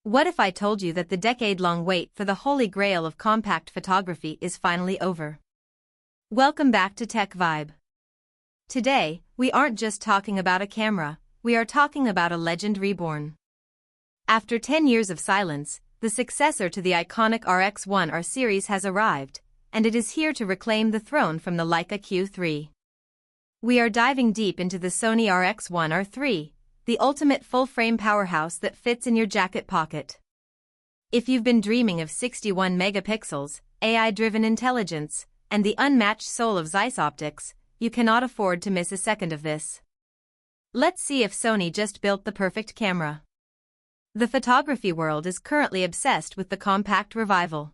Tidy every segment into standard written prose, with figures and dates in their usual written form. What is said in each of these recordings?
What if I told you that the decade-long wait for the holy grail of compact photography is finally over? Welcome back to TechVibe. Today, we aren't just talking about a camera, we are talking about a legend reborn. After 10 years of silence, the successor to the iconic RX1R series has arrived, and it is here to reclaim the throne from the Leica Q3. We are diving deep into the Sony RX1R III, the ultimate full-frame powerhouse that fits in your jacket pocket. If you've been dreaming of 61 megapixels, AI-driven intelligence, and the unmatched soul of Zeiss optics, you cannot afford to miss a second of this. Let's see if Sony just built the perfect camera. The photography world is currently obsessed with the compact revival.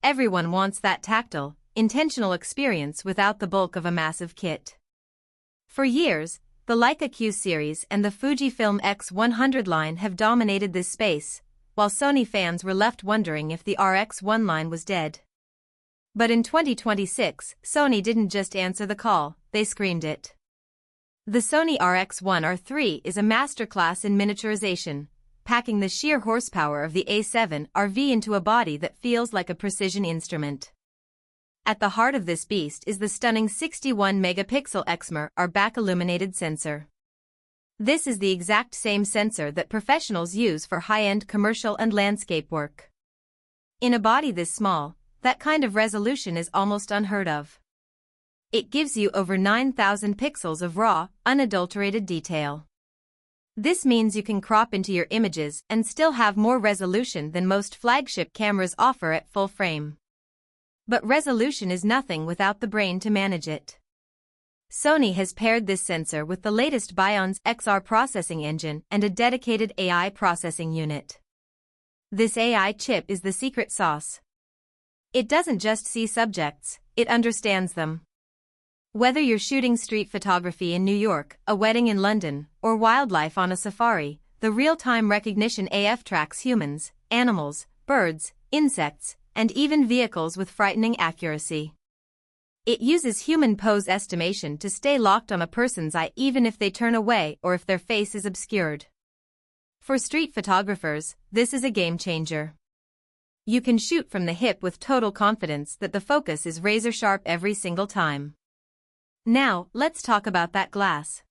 Everyone wants that tactile, intentional experience without the bulk of a massive kit. For years, the Leica Q series and the Fujifilm X100 line have dominated this space, while Sony fans were left wondering if the RX1 line was dead. But in 2026, Sony didn't just answer the call, they screamed it. The Sony RX1R III is a masterclass in miniaturization, packing the sheer horsepower of the A7R V into a body that feels like a precision instrument. At the heart of this beast is the stunning 61-megapixel Exmor R back-illuminated sensor. This is the exact same sensor that professionals use for high-end commercial and landscape work. In a body this small, that kind of resolution is almost unheard of. It gives you over 9,000 pixels of raw, unadulterated detail. This means you can crop into your images and still have more resolution than most flagship cameras offer at full frame. But resolution is nothing without the brain to manage it. Sony has paired this sensor with the latest Bion's XR processing engine and a dedicated AI processing unit. This AI chip is the secret sauce. It doesn't just see subjects, it understands them. Whether you're shooting street photography in New York, a wedding in London, or wildlife on a safari, the real-time recognition AF tracks humans, animals, birds, insects, and even vehicles with frightening accuracy. It uses human pose estimation to stay locked on a person's eye even if they turn away or if their face is obscured. For street photographers, this is a game changer. You can shoot from the hip with total confidence that the focus is razor-sharp every single time. Now, let's talk about that glass.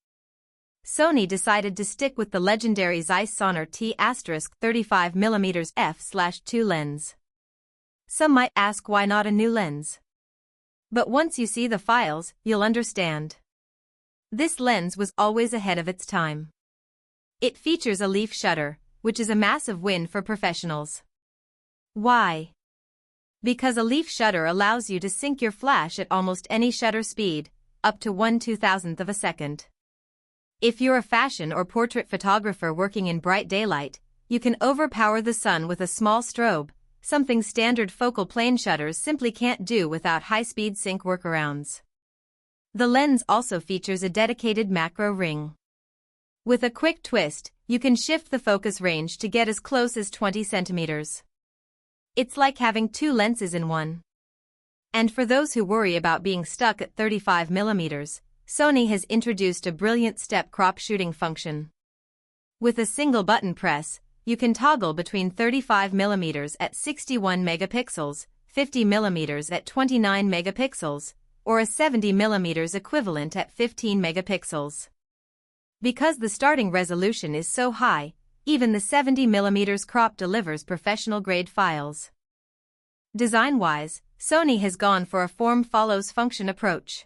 Sony decided to stick with the legendary Zeiss Sonnar T*35mm f/2 lens. Some might ask why not a new lens. But once you see the files, you'll understand. This lens was always ahead of its time. It features a leaf shutter, which is a massive win for professionals. Why? Because a leaf shutter allows you to sync your flash at almost any shutter speed, up to 1/2000th of a second. If you're a fashion or portrait photographer working in bright daylight, you can overpower the sun with a small strobe, something standard focal plane shutters simply can't do without high-speed sync workarounds. The lens also features a dedicated macro ring. With a quick twist, you can shift the focus range to get as close as 20 centimeters. It's like having two lenses in one. And for those who worry about being stuck at 35mm, Sony has introduced a brilliant step crop shooting function. With a single button press, you can toggle between 35mm at 61 megapixels, 50mm at 29 megapixels, or a 70mm equivalent at 15 megapixels. Because the starting resolution is so high, even the 70mm crop delivers professional-grade files. Design-wise, Sony has gone for a form-follows-function approach.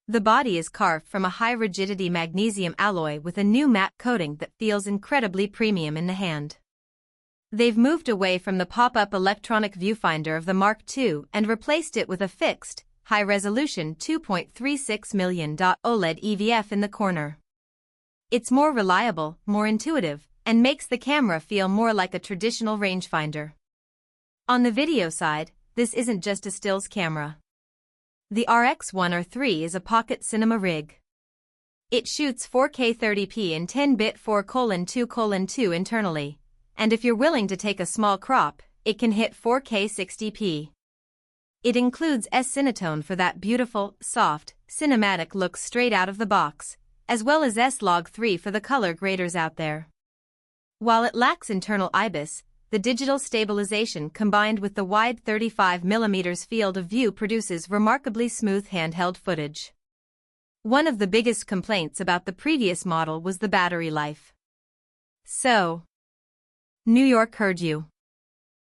The body is carved from a high-rigidity magnesium alloy with a new matte coating that feels incredibly premium in the hand. They've moved away from the pop-up electronic viewfinder of the Mark II and replaced it with a fixed, high-resolution 2.36 million OLED EVF in the corner. It's more reliable, more intuitive, and makes the camera feel more like a traditional rangefinder. On the video side, this isn't just a stills camera. The RX1R III is a pocket cinema rig. It shoots 4K 30p in 10-bit 4:2:2 internally, and if you're willing to take a small crop, it can hit 4K 60p. It includes S-Cinetone for that beautiful, soft, cinematic look straight out of the box, as well as S-Log 3 for the color graders out there. While it lacks internal IBIS, the digital stabilization combined with the wide 35mm field of view produces remarkably smooth handheld footage. One of the biggest complaints about the previous model was the battery life. So, New York heard you.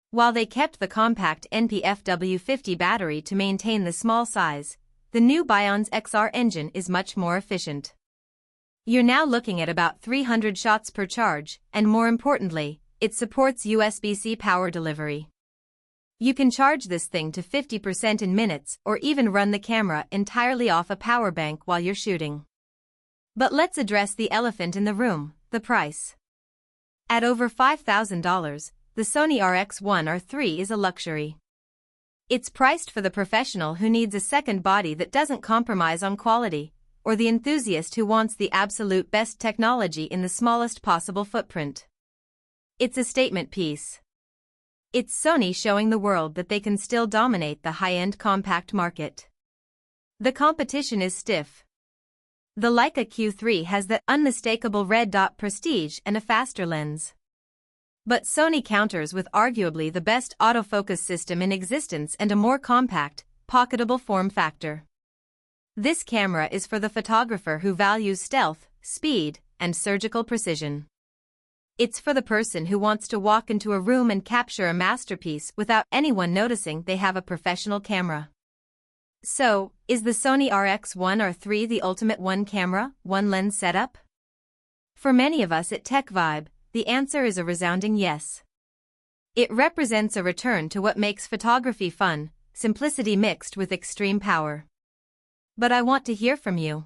While they kept the compact NP-FW50 battery to maintain the small size, the new Bion's XR engine is much more efficient. You're now looking at about 300 shots per charge, and more importantly, it supports USB-C power delivery. You can charge this thing to 50% in minutes or even run the camera entirely off a power bank while you're shooting. But let's address the elephant in the room, the price. At over $5,000, the Sony RX1R III is a luxury. It's priced for the professional who needs a second body that doesn't compromise on quality, or the enthusiast who wants the absolute best technology in the smallest possible footprint. It's a statement piece. It's Sony showing the world that they can still dominate the high-end compact market. The competition is stiff. The Leica Q3 has that unmistakable red dot prestige and a faster lens. But Sony counters with arguably the best autofocus system in existence and a more compact, pocketable form factor. This camera is for the photographer who values stealth, speed, and surgical precision. It's for the person who wants to walk into a room and capture a masterpiece without anyone noticing they have a professional camera. So, is the Sony RX1R III the ultimate one-camera, one-lens setup? For many of us at TechVibe, the answer is a resounding yes. It represents a return to what makes photography fun, simplicity mixed with extreme power. But I want to hear from you.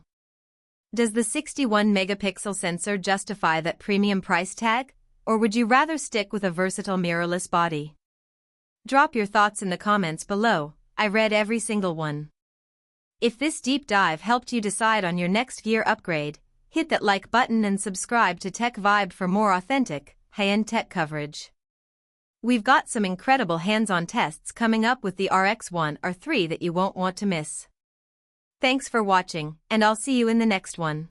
Does the 61-megapixel sensor justify that premium price tag, or would you rather stick with a versatile mirrorless body? Drop your thoughts in the comments below. I read every single one. If this deep dive helped you decide on your next gear upgrade, hit that like button and subscribe to TechVibe for more authentic, high-end tech coverage. We've got some incredible hands-on tests coming up with the RX1R III that you won't want to miss. Thanks for watching, and I'll see you in the next one.